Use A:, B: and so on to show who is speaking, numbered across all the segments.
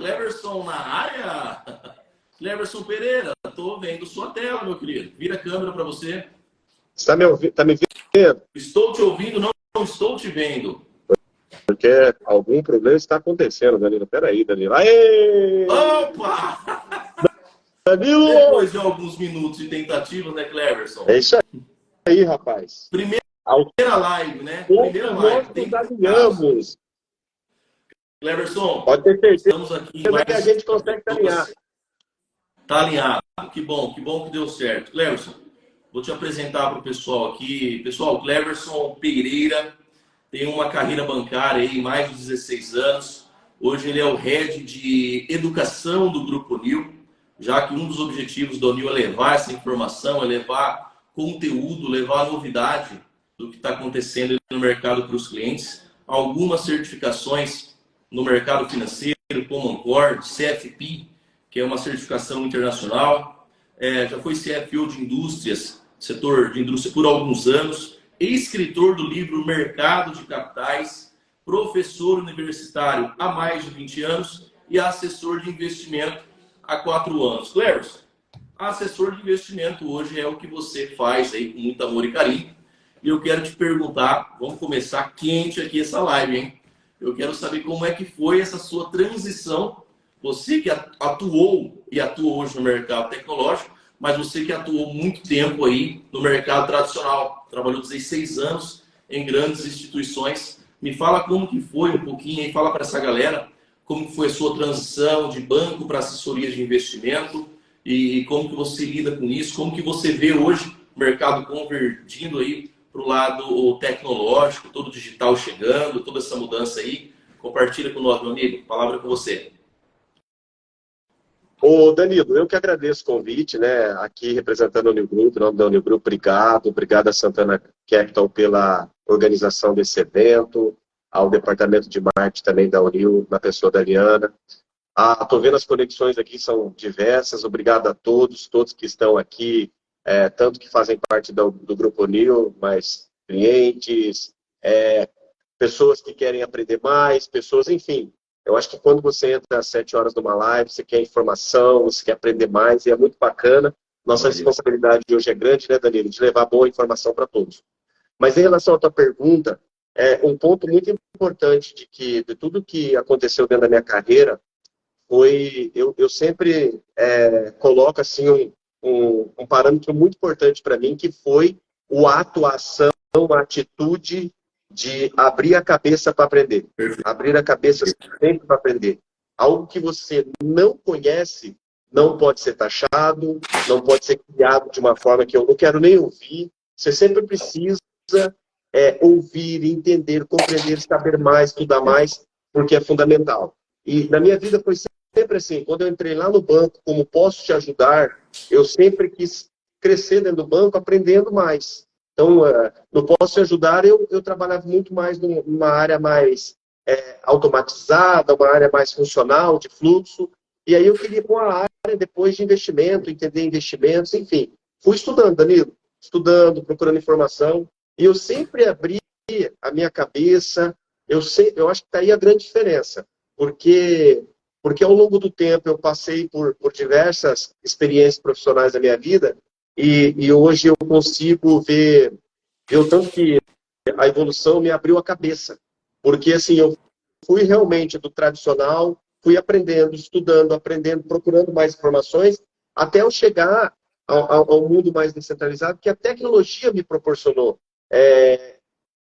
A: Cleverson na área? Cleverson Pereira, estou vendo sua tela, meu querido. Vira a câmera para você.
B: Está me ouvindo? Tá me vendo?
A: Estou te ouvindo, não estou te vendo.
B: Porque algum problema está acontecendo, Danilo. Peraí, Danilo. Aê!
A: Opa!
B: Danilo!
A: Depois de alguns minutos de tentativa, né, Cleverson?
B: É isso aí, rapaz.
A: Primeira live, né? Primeira
B: Nós
A: live. Tem
B: nos
A: caso.
B: alinhamos.
A: Cleverson,
B: Pode ter certeza
A: estamos aqui em
B: que a
A: mais
B: gente consegue alinhar.
A: Tá alinhado. Que bom que deu certo. Cleverson, vou te apresentar para o pessoal aqui. Pessoal, Cleverson Pereira tem uma carreira bancária aí, mais de 16 anos. Hoje ele é o head de educação do Grupo Nil, já que um dos objetivos do Nil é levar essa informação, é levar conteúdo, levar novidade do que está acontecendo no mercado para os clientes. Algumas certificações no mercado financeiro, como Ancor, CFP, que é uma certificação internacional. Já foi CFO de indústrias, setor de indústria por alguns anos, escritor do livro Mercado de Capitais, professor universitário há mais de 20 anos e assessor de investimento há 4 anos. Cleverson, assessor de investimento hoje é o que você faz aí com muito amor e carinho. E eu quero te perguntar, vamos começar quente aqui essa live, hein? Eu quero saber como é que foi essa sua transição. Você que atuou e atua hoje no mercado tecnológico, mas você que atuou muito tempo aí no mercado tradicional, trabalhou 16 anos em grandes instituições. Me fala como que foi um pouquinho aí, fala para essa galera como que foi a sua transição de banco para assessoria de investimento e como que você lida com isso, como que você vê hoje o mercado convergindo aí para o lado tecnológico, todo digital chegando, toda essa mudança aí. Compartilha com nós, meu amigo. Palavra com você.
B: Ô, Danilo, eu que agradeço o convite, né? Aqui representando a Unil Group, em nome da Unil Group, obrigado a Santana Capital pela organização desse evento, ao departamento de marketing também da Unil, na pessoa da Liana. Estou vendo as conexões aqui, são diversas, obrigado a todos que estão aqui, tanto que fazem parte do Grupo Unil, mas clientes, pessoas que querem aprender mais, pessoas, enfim. Eu acho que quando você entra às 7 horas numa live, você quer informação, você quer aprender mais, e é muito bacana. Nossa responsabilidade hoje é grande, né, Danilo, de levar boa informação para todos. Mas em relação à tua pergunta, um ponto muito importante de tudo que aconteceu dentro da minha carreira foi, eu sempre coloco assim um parâmetro muito importante para mim, que foi a ação, a atitude de abrir a cabeça para aprender. Abrir a cabeça sempre para aprender. Algo que você não conhece não pode ser taxado, não pode ser criado de uma forma que eu não quero nem ouvir. Você sempre precisa ouvir, entender, compreender, saber mais, estudar mais, porque é fundamental. E na minha vida foi sempre assim. Quando eu entrei lá no banco, como posso te ajudar, eu sempre quis crescer dentro do banco, aprendendo mais. Então, no Posso Te Ajudar, eu trabalhava muito mais numa área mais automatizada, uma área mais funcional, de fluxo. E aí eu queria pôr a área depois de investimento, entender investimentos, enfim. Fui estudando, Danilo. Estudando, procurando informação. E eu sempre abri a minha cabeça. Eu acho que está aí a grande diferença. Porque ao longo do tempo eu passei por diversas experiências profissionais da minha vida e hoje eu consigo ver o tanto que a evolução me abriu a cabeça. Porque, assim, eu fui realmente do tradicional, fui aprendendo, estudando, aprendendo, procurando mais informações, até eu chegar ao mundo mais descentralizado, que a tecnologia me proporcionou.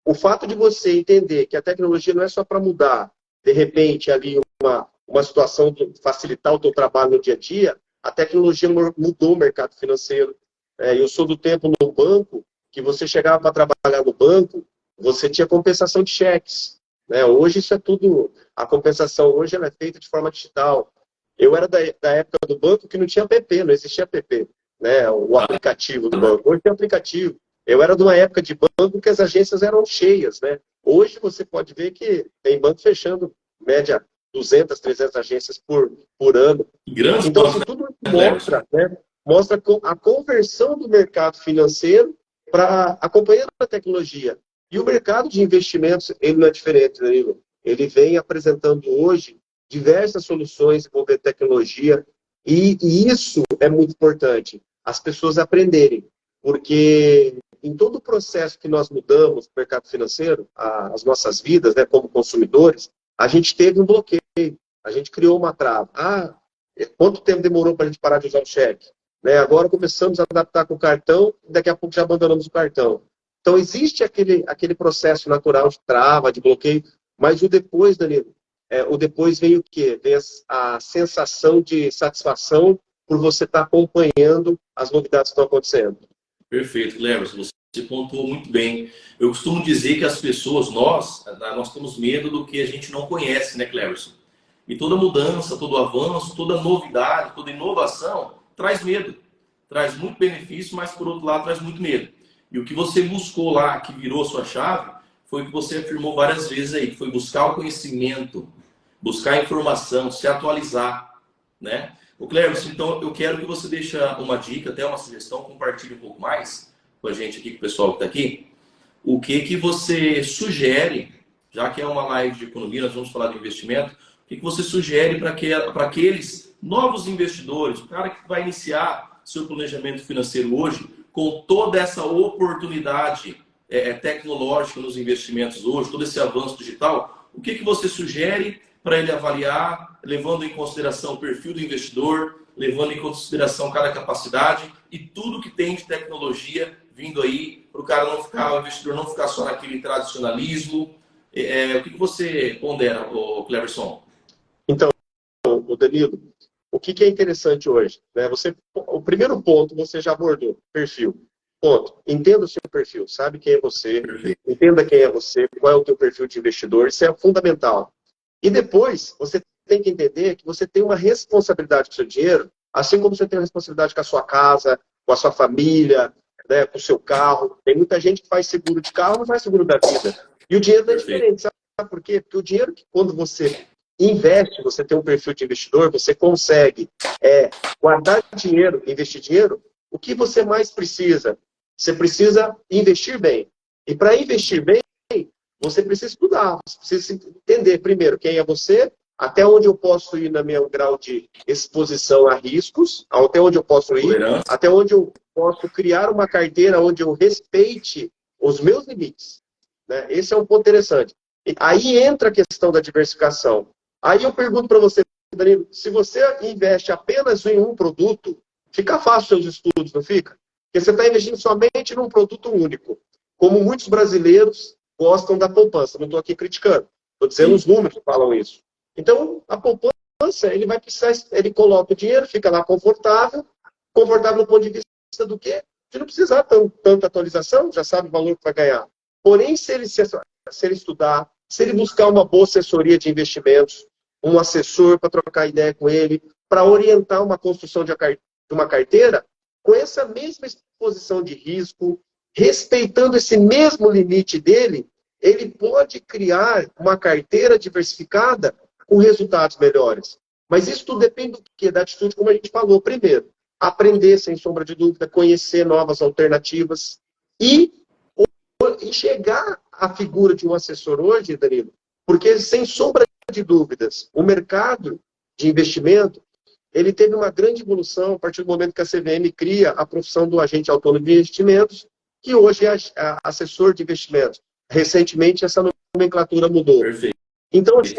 B: O fato de você entender que a tecnologia não é só para mudar, de repente, ali uma situação de facilitar o teu trabalho no dia a dia, a tecnologia mudou o mercado financeiro. Eu sou do tempo no banco, que você chegava para trabalhar no banco, você tinha compensação de cheques. Né? Hoje isso é tudo, a compensação hoje ela é feita de forma digital. Eu era da época do banco que não tinha app, não existia app, né? O aplicativo do banco. Hoje tem aplicativo. Eu era de uma época de banco que as agências eram cheias, né? Hoje você pode ver que tem banco fechando, média, 200, 300 agências por ano. Então, assim, tudo isso mostra, né? Mostra a conversão do mercado financeiro para acompanhando a tecnologia. E o mercado de investimentos, ele não é diferente, Danilo. Ele vem apresentando hoje diversas soluções envolvendo tecnologia, e isso é muito importante, as pessoas aprenderem, porque em todo o processo que nós mudamos no mercado financeiro, as nossas vidas, né, como consumidores, a gente teve um bloqueio, a gente criou uma trava. Quanto tempo demorou para a gente parar de usar o cheque? Né? Agora começamos a adaptar com o cartão, daqui a pouco já abandonamos o cartão. Então existe aquele processo natural de trava, de bloqueio, mas o depois, Danilo, o depois vem o quê? Vem a sensação de satisfação por você estar acompanhando as novidades que estão acontecendo.
A: Perfeito, Cleverson, você pontuou muito bem. Eu costumo dizer que as pessoas, nós temos medo do que a gente não conhece, né, Cleverson? E toda mudança, todo avanço, toda novidade, toda inovação traz medo. Traz muito benefício, mas por outro lado traz muito medo. E o que você buscou lá, que virou sua chave, foi o que você afirmou várias vezes aí, que foi buscar o conhecimento, buscar a informação, se atualizar, né? O Cleverson, então eu quero que você deixe uma dica, até uma sugestão, compartilhe um pouco mais com a gente aqui, com o pessoal que está aqui. O que você sugere, já que é uma live de economia, nós vamos falar de investimento, o que você sugere para aqueles novos investidores, o cara que vai iniciar seu planejamento financeiro hoje, com toda essa oportunidade tecnológica nos investimentos hoje, todo esse avanço digital, o que você sugere para ele avaliar, levando em consideração o perfil do investidor, levando em consideração cada capacidade e tudo que tem de tecnologia vindo aí, para o investidor não ficar só naquele tradicionalismo. O que você pondera, Cleverson?
B: Então, o Danilo, o que é interessante hoje? Né? O primeiro ponto você já abordou, perfil. Ponto. Entenda o seu perfil, sabe quem é você,
A: Perfeito.
B: Entenda quem é você, qual é o teu perfil de investidor, isso é fundamental. E depois, você tem que entender que você tem uma responsabilidade com o seu dinheiro, assim como você tem uma responsabilidade com a sua casa, com a sua família, né, com o seu carro. Tem muita gente que faz seguro de carro, não faz seguro da vida. E o dinheiro não é diferente, sabe por quê? Porque o dinheiro que quando você investe, você tem um perfil de investidor, você consegue guardar dinheiro, investir dinheiro, o que você mais precisa? Você precisa investir bem. E para investir bem, você precisa estudar, você precisa entender primeiro quem é você, até onde eu posso ir no meu grau de exposição a riscos, até onde eu posso ir, até onde eu posso criar uma carteira onde eu respeite os meus limites. Né? Esse é um ponto interessante. E aí entra a questão da diversificação. Aí eu pergunto para você, Danilo, se você investe apenas em um produto, fica fácil os seus estudos, não fica? Porque você está investindo somente num produto único. Como muitos brasileiros gostam da poupança. Não estou aqui criticando. Estou dizendo os números que falam isso. Então, a poupança, ele vai precisar, ele coloca o dinheiro, fica lá confortável do ponto de vista do quê? De não precisar tanta atualização, já sabe o valor que vai ganhar. Porém, se ele estudar, se ele buscar uma boa assessoria de investimentos, um assessor para trocar ideia com ele, para orientar uma construção de uma carteira, com essa mesma exposição de risco, respeitando esse mesmo limite dele, ele pode criar uma carteira diversificada com resultados melhores. Mas isso tudo depende do quê? Da atitude, como a gente falou. Primeiro, aprender, sem sombra de dúvida, conhecer novas alternativas e enxergar a figura de um assessor hoje, Danilo, porque, sem sombra de dúvidas, o mercado de investimento ele teve uma grande evolução a partir do momento que a CVM cria a profissão do agente autônomo de investimentos, que hoje é assessor de investimentos. Recentemente, essa nomenclatura mudou.
A: Perfeito.
B: Então, assim,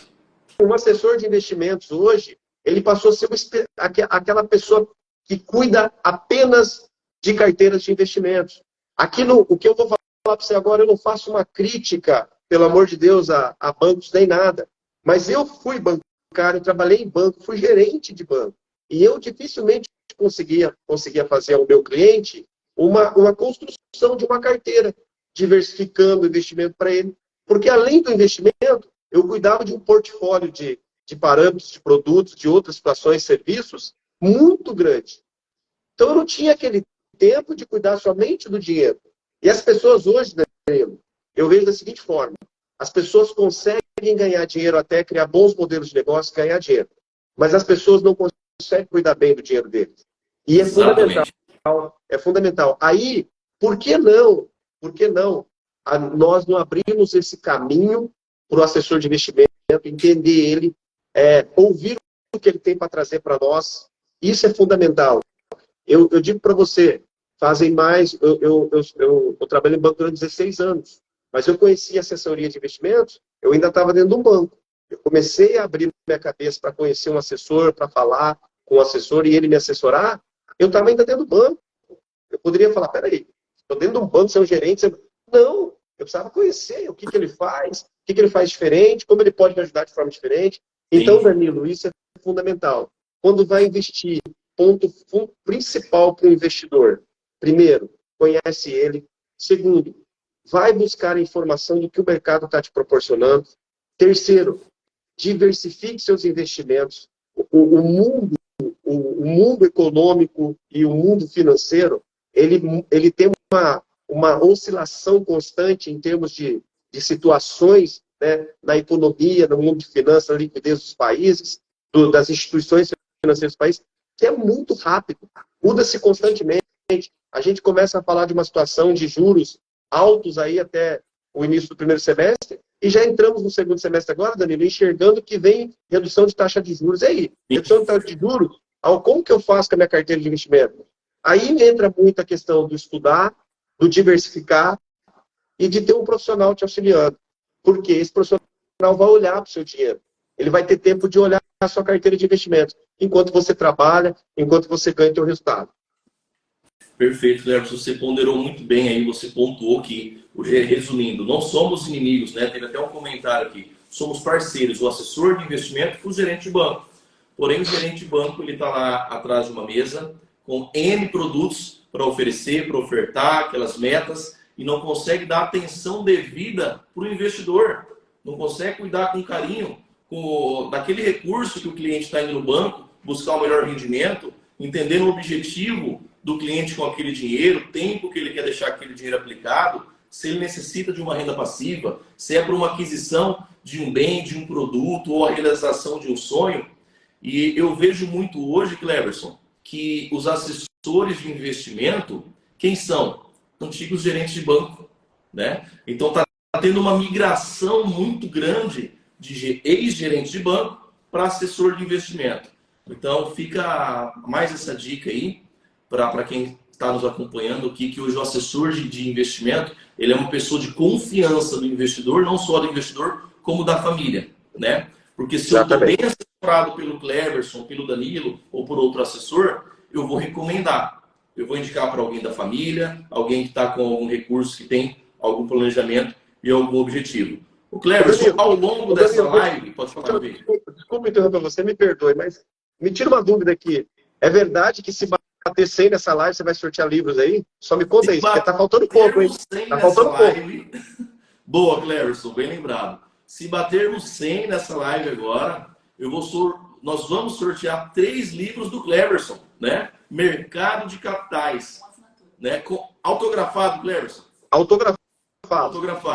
B: um assessor de investimentos hoje, ele passou a ser aquela pessoa que cuida apenas de carteiras de investimentos. O que eu vou falar para você agora, eu não faço uma crítica, pelo amor de Deus, a bancos nem nada. Mas eu fui bancário, trabalhei em banco, fui gerente de banco. E eu dificilmente conseguia fazer ao meu cliente uma construção de uma carteira, diversificando o investimento para ele. Porque além do investimento, eu cuidava de um portfólio de parâmetros, de produtos, de outras situações, serviços, muito grande. Então eu não tinha aquele tempo de cuidar somente do dinheiro. E as pessoas hoje, Danilo, eu vejo da seguinte forma: as pessoas conseguem ganhar dinheiro até criar bons modelos de negócio, ganhar dinheiro. Mas as pessoas não conseguem cuidar bem do dinheiro deles. E é fundamental. É fundamental. Aí, por que não? Nós não abrimos esse caminho para o assessor de investimento, entender ele, ouvir o que ele tem para trazer para nós. Isso é fundamental. Eu digo para você, fazem mais... Eu trabalho em banco durante 16 anos, mas eu conheci assessoria de investimentos, eu ainda estava dentro de um banco. Eu comecei a abrir minha cabeça para conhecer um assessor, para falar com o assessor e ele me assessorar, eu estava ainda dentro do banco. Eu poderia falar, peraí, estou dentro de um banco, você é um gerente... Não, eu precisava conhecer o que ele faz, o que ele faz diferente, como ele pode me ajudar de forma diferente. Então, Danilo, isso é fundamental. Quando vai investir, ponto principal para o investidor. Primeiro, conhece ele. Segundo, vai buscar informação do que o mercado está te proporcionando. Terceiro, diversifique seus investimentos. O mundo econômico e o mundo financeiro, ele tem uma oscilação constante em termos de situações, né, na economia, no mundo de finanças, na liquidez dos países, das instituições financeiras dos países, que é muito rápido, muda-se constantemente. A gente começa a falar de uma situação de juros altos aí até o início do primeiro semestre, e já entramos no segundo semestre agora, Danilo, enxergando que vem redução de taxa de juros. E aí, redução de taxa de juros, como que eu faço com a minha carteira de investimento? Aí entra muito a questão do estudar, do diversificar e de ter um profissional te auxiliando. Porque esse profissional vai olhar para o seu dinheiro. Ele vai ter tempo de olhar a sua carteira de investimento, enquanto você trabalha, enquanto você ganha o seu resultado.
A: Perfeito, Cleverson. Você ponderou muito bem aí, você pontuou que, resumindo, não somos inimigos, né? Teve até um comentário aqui. Somos parceiros, o assessor de investimento e o gerente de banco. Porém, o gerente de banco ele está lá atrás de uma mesa com N produtos para oferecer, para ofertar, aquelas metas, e não consegue dar atenção devida para o investidor. Não consegue cuidar com carinho daquele recurso que o cliente está indo no banco, buscar o melhor rendimento, entendendo o objetivo do cliente com aquele dinheiro, o tempo que ele quer deixar aquele dinheiro aplicado, se ele necessita de uma renda passiva, se é para uma aquisição de um bem, de um produto ou a realização de um sonho. E eu vejo muito hoje, Cleverson, que os assessores de investimento, quem são? Antigos gerentes de banco, né? Então está tendo uma migração muito grande de ex-gerente de banco para assessor de investimento. Então fica mais essa dica aí para quem está nos acompanhando aqui, que hoje o assessor de investimento, ele é uma pessoa de confiança do investidor, não só do investidor, como da família, né? Porque se eu estou bem assessorado pelo Cleverson, pelo Danilo ou por outro assessor, eu vou recomendar. Eu vou indicar para alguém da família, alguém que está com algum recurso, que tem algum planejamento e algum objetivo. O Cleverson, ao longo dessa live, pode falar,
B: desculpa interromper você, me perdoe, mas me tira uma dúvida aqui. É verdade que se bater 100 nessa live, você vai sortear livros aí? Só me conta isso, porque tá faltando pouco, hein? Tá faltando pouco.
A: Boa, Cleverson, bem lembrado. Se batermos 100 nessa live agora, nós vamos sortear 3 livros do Cleverson, né? Mercado de Capitais, né? Autografado, Cleverson?
B: Autografado.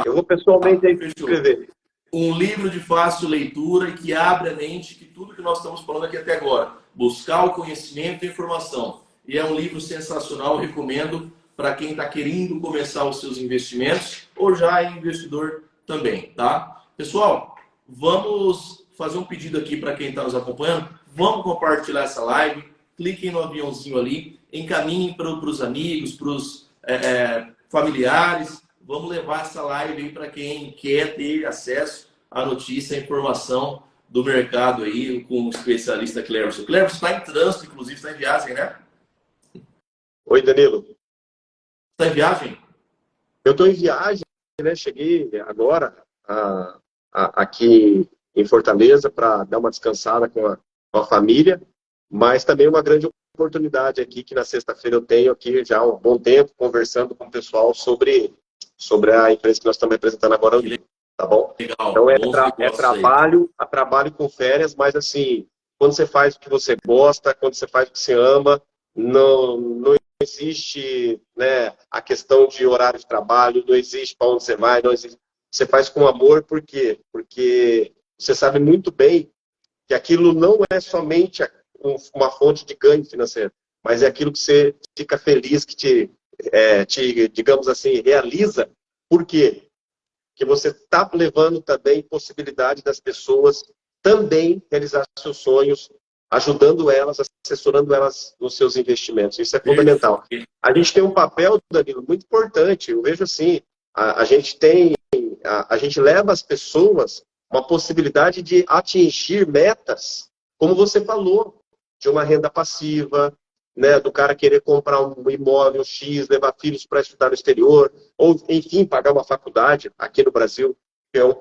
B: Eu vou pessoalmente aí escrever.
A: Um livro de fácil leitura e que abre a mente que tudo que nós estamos falando aqui até agora. Buscar o conhecimento e a informação. E é um livro sensacional, eu recomendo para quem está querendo começar os seus investimentos ou já é investidor também, tá? Pessoal, vamos fazer um pedido aqui para quem está nos acompanhando. Vamos compartilhar essa live. Cliquem no aviãozinho ali. Encaminhem para os amigos, para os familiares. Vamos levar essa live aí para quem quer ter acesso à notícia, à informação do mercado aí com o especialista Cleverson. Cleverson está em trânsito, inclusive, está em viagem, né?
B: Oi, Danilo.
A: Está em viagem?
B: Eu estou em viagem, né? Cheguei agora aqui em Fortaleza para dar uma descansada com a família, mas também uma grande oportunidade aqui que na sexta-feira eu tenho aqui já há um bom tempo conversando com o pessoal sobre a empresa que nós estamos apresentando agora. Tá bom?
A: Legal.
B: Então é trabalho com férias, mas assim, quando você faz o que você gosta, quando você faz o que você ama, não existe, né, a questão de horário de trabalho, não existe para onde você vai, não existe. Você faz com amor, por quê? Porque você sabe muito bem que aquilo não é somente uma fonte de ganho financeiro, mas é aquilo que você fica feliz, que te digamos assim, realiza. Por quê? Que você está levando também possibilidade das pessoas também realizar seus sonhos, ajudando elas, assessorando elas nos seus investimentos. Isso é fundamental. A gente tem um papel, Danilo, muito importante. Eu vejo assim, a gente leva as pessoas uma possibilidade de atingir metas, como você falou, de uma renda passiva, né, do cara querer comprar um imóvel X, levar filhos para estudar no exterior, ou, enfim, pagar uma faculdade aqui no Brasil, que é o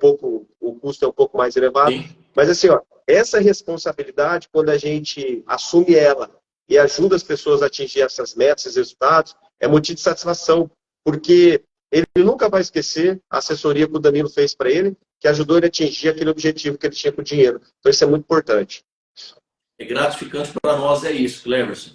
B: custo é um pouco mais elevado.
A: Sim.
B: Mas assim, ó, essa responsabilidade, quando a gente assume ela e ajuda as pessoas a atingir essas metas, esses resultados, é motivo de satisfação, porque ele nunca vai esquecer a assessoria que o Danilo fez para ele, que ajudou ele a atingir aquele objetivo que ele tinha com o dinheiro. Então isso é muito importante.
A: É gratificante para nós, é isso, Cleverson.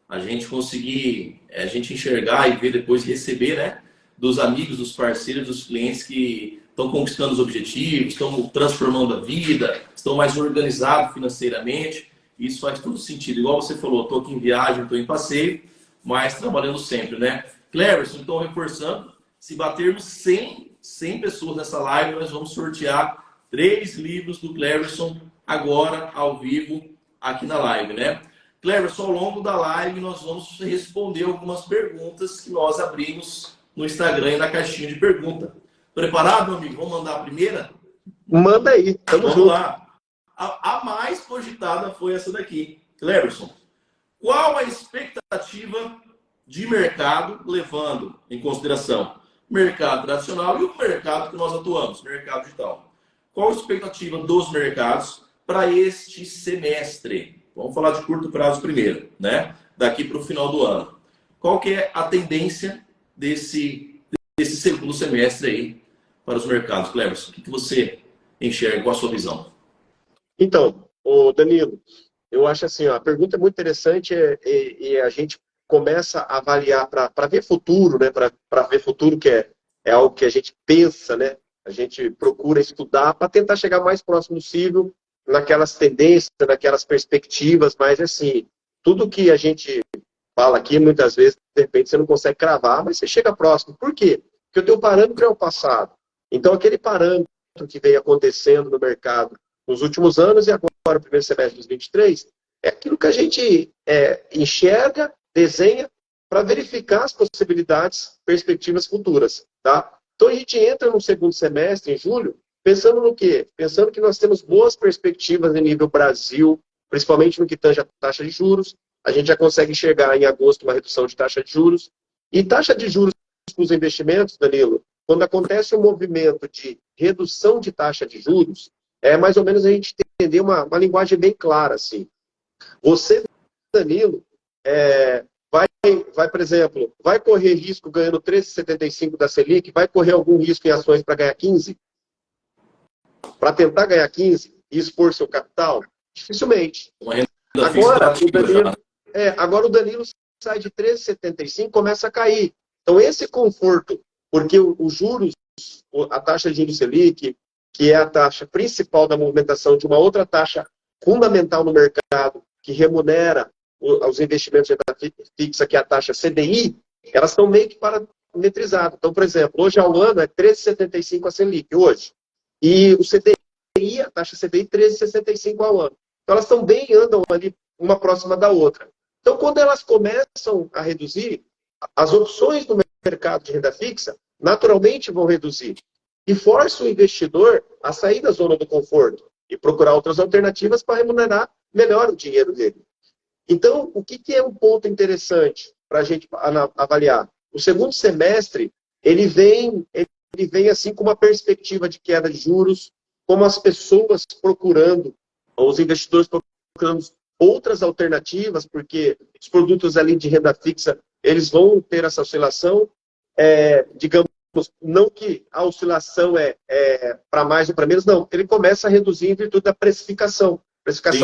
A: A gente conseguir, a gente enxergar e ver depois receber, né, dos amigos, dos parceiros, dos clientes que estão conquistando os objetivos, estão transformando a vida, estão mais organizados financeiramente. Isso faz todo sentido. Igual você falou, estou aqui em viagem, estou em passeio, mas trabalhando sempre, né? Cleverson, então reforçando, se batermos 100 pessoas nessa live, nós vamos sortear 3 livros do Cleverson agora, ao vivo, aqui na live, né? Cleverson, ao longo da live, nós vamos responder algumas perguntas que nós abrimos no Instagram e na caixinha de pergunta. Preparado, meu amigo? Vamos mandar a primeira?
B: Manda aí, tamo
A: Vamos
B: junto.
A: lá. A mais cogitada foi essa daqui. Cleverson, qual a expectativa de mercado, levando em consideração o mercado tradicional e o mercado que nós atuamos, mercado digital? Qual a expectativa dos mercados para este semestre? Vamos falar de curto prazo primeiro, né? Daqui para o final do ano. Qual que é a tendência desse segundo semestre aí para os mercados, Cleverson? O que você enxerga? Qual a sua visão?
B: Então, Danilo, eu acho assim, ó, a pergunta é muito interessante e a gente começa a avaliar para ver futuro, né? Para ver futuro, que é algo que a gente pensa, né? A gente procura estudar para tentar chegar mais próximo possível naquelas tendências, naquelas perspectivas, mas assim, tudo que a gente fala aqui, muitas vezes, de repente, você não consegue cravar, mas você chega próximo. Por quê? Porque o teu parâmetro é o passado. Então, aquele parâmetro que vem acontecendo no mercado nos últimos anos e agora, no primeiro semestre de 2023, é aquilo que a gente enxerga, desenha, para verificar as possibilidades, perspectivas futuras. Tá? Então, a gente entra no segundo semestre, em julho, pensando no quê? Pensando que nós temos boas perspectivas em nível Brasil, principalmente no que tange a taxa de juros. A gente já consegue enxergar em agosto uma redução de taxa de juros. E taxa de juros para os investimentos, Danilo, quando acontece um movimento de redução de taxa de juros, é mais ou menos a gente entender uma linguagem bem clara. Assim. Você, Danilo, vai, por exemplo, vai correr risco ganhando 13,75 da Selic, vai correr algum risco em ações para ganhar 15? Para tentar ganhar 15 e expor seu capital? Dificilmente. Agora o Danilo sai de 13,75 começa a cair. Então esse conforto, porque os juros, a taxa de juros Selic, que é a taxa principal da movimentação de uma outra taxa fundamental no mercado, que remunera os investimentos de renda fixa, que é a taxa CDI, elas estão meio que parametrizadas. Então, por exemplo, hoje ao ano é 13,75 a Selic, hoje. E o CDI, a taxa CDI, 13,65 ao ano. Então, elas andam ali uma próxima da outra. Então, quando elas começam a reduzir, as opções do mercado de renda fixa naturalmente vão reduzir. E força o investidor a sair da zona do conforto e procurar outras alternativas para remunerar melhor o dinheiro dele. Então, o que é um ponto interessante para a gente avaliar? O segundo semestre, ele vem assim com uma perspectiva de queda de juros, como as pessoas procurando, os investidores procurando outras alternativas, porque os produtos ali de renda fixa, eles vão ter essa oscilação, digamos, não que a oscilação é para mais ou para menos, não. Ele começa a reduzir em virtude da precificação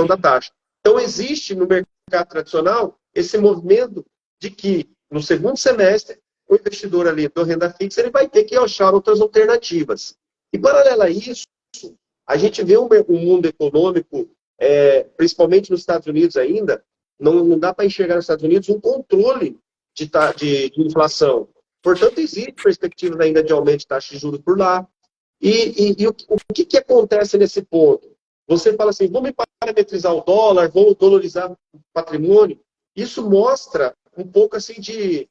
B: da taxa. Então, existe no mercado tradicional esse movimento de que, no segundo semestre, o investidor ali do renda fixa ele vai ter que achar outras alternativas. E, paralelo a isso, a gente vê um mundo econômico, principalmente nos Estados Unidos ainda, não dá para enxergar nos Estados Unidos um controle de inflação. Portanto, existe perspectiva ainda de aumento de taxa de juros por lá. E o que acontece nesse ponto? você fala assim, vamos parametrizar o dólar, vou dolarizar o patrimônio. Isso mostra um pouco assim de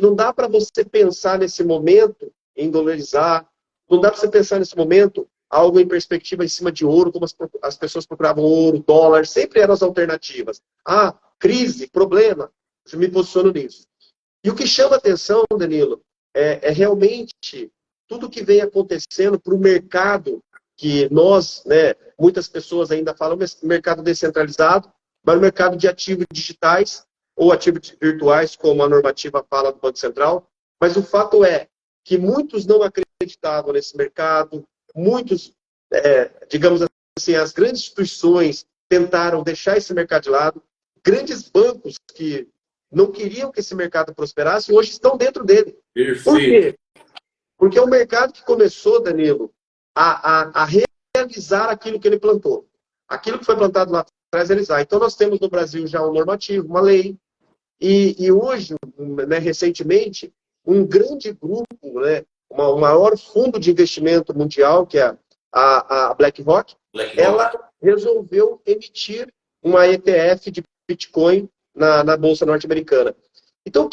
B: não dá para você pensar nesse momento em dolarizar, não dá para você pensar nesse momento algo em perspectiva em cima de ouro, como as pessoas procuravam ouro, dólar, sempre eram as alternativas. Ah, crise, problema, eu me posiciono nisso. E o que chama atenção, Danilo, é realmente tudo que vem acontecendo para o mercado, que nós, né, muitas pessoas ainda falam mercado descentralizado, mas o mercado de ativos digitais ou ativos virtuais, como a normativa fala do Banco Central. Mas o fato é que muitos não acreditavam nesse mercado, muitos, digamos assim, as grandes instituições tentaram deixar esse mercado de lado, grandes bancos que não queriam que esse mercado prosperasse, hoje estão dentro dele.
A: Perfeito.
B: Por quê? Porque é um mercado que começou, Danilo, a realizar aquilo que ele plantou. Aquilo que foi plantado lá atrás, realizar. Então, nós temos no Brasil já um normativo, uma lei, e hoje, né, recentemente, um grande grupo, né, o maior fundo de investimento mundial, que é a BlackRock, ela resolveu emitir uma ETF de Bitcoin na Bolsa Norte-Americana. Então,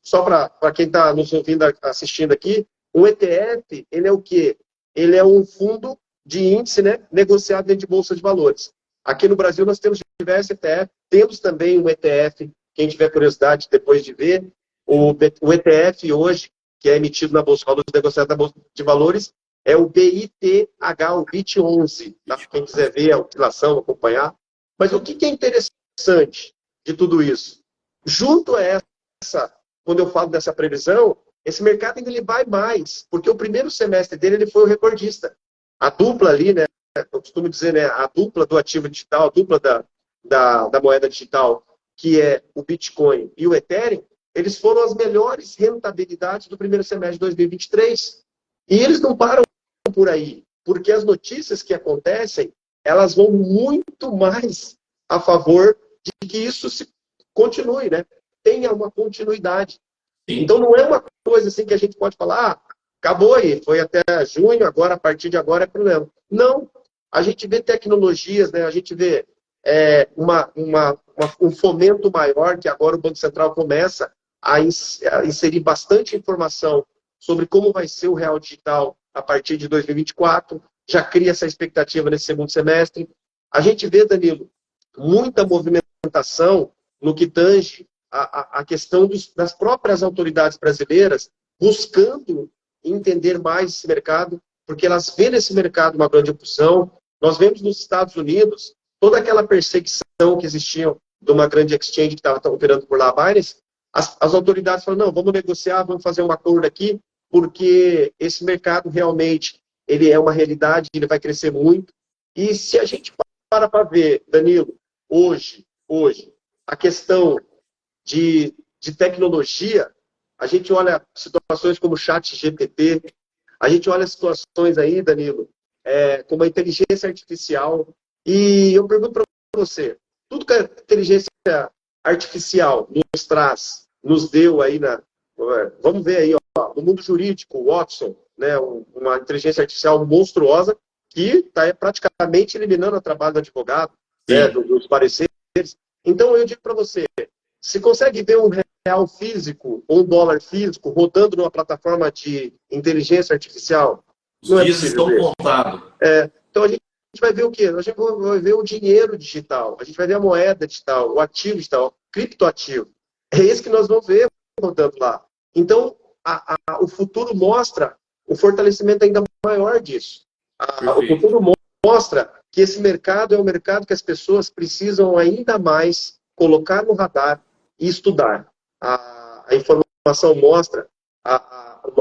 B: só para quem está nos ouvindo, assistindo aqui, um ETF, ele é o quê? Ele é um fundo de índice, né, negociado dentro de Bolsa de Valores. Aqui no Brasil nós temos diversos ETF, temos também um ETF, quem tiver curiosidade depois de ver, o ETF hoje, que é emitido na Bolsa de Valores, negociado na Bolsa de Valores, é o BITH, o BIT11, tá? Quem quiser ver a oscilação, acompanhar. Mas o que é interessante de tudo isso? Junto a essa, quando eu falo dessa previsão, esse mercado ainda ele vai mais, porque o primeiro semestre dele ele foi o recordista. A dupla ali, né? Eu costumo dizer, né? A dupla do ativo digital, a dupla da moeda digital, que é o Bitcoin e o Ethereum, eles foram as melhores rentabilidades do primeiro semestre de 2023. E eles não param por aí, porque as notícias que acontecem, elas vão muito mais a favor de que isso se continue, né? Tenha uma continuidade. Sim. Então não é uma coisa assim que a gente pode falar, acabou aí, foi até junho, agora a partir de agora é problema. Não. A gente vê tecnologias, né? A gente vê um fomento maior, que agora o Banco Central começa a inserir bastante informação sobre como vai ser o real digital a partir de 2024, já cria essa expectativa nesse segundo semestre. A gente vê, Danilo, muita movimentação no que tange a questão das próprias autoridades brasileiras buscando entender mais esse mercado, porque elas vêem nesse mercado uma grande opção. Nós vemos nos Estados Unidos toda aquela perseguição que existia de uma grande exchange que estava operando por lá, a Binance. As autoridades falam, não, vamos negociar, vamos fazer um acordo aqui, porque esse mercado realmente ele é uma realidade, ele vai crescer muito. E se a gente para ver, Danilo, hoje a questão de tecnologia, a gente olha situações como o chat GPT, a gente olha situações aí, Danilo, como a inteligência artificial. E eu pergunto para você, tudo que a inteligência artificial nos traz, nos deu aí vamos ver aí, ó, no mundo jurídico, o Watson, né, uma inteligência artificial monstruosa que está praticamente eliminando o trabalho do advogado, né, dos pareceres. Então eu digo para você, se consegue ver um real físico ou um dólar físico rodando numa plataforma de inteligência artificial, não é possível ver. Então a gente vai ver o quê? A gente vai ver o dinheiro digital, a gente vai ver a moeda digital, o ativo digital, o criptoativo. É isso que nós vamos ver rodando lá. Então, o futuro mostra o fortalecimento ainda maior disso. O futuro mostra que esse mercado é um mercado que as pessoas precisam ainda mais colocar no radar e estudar. A informação mostra,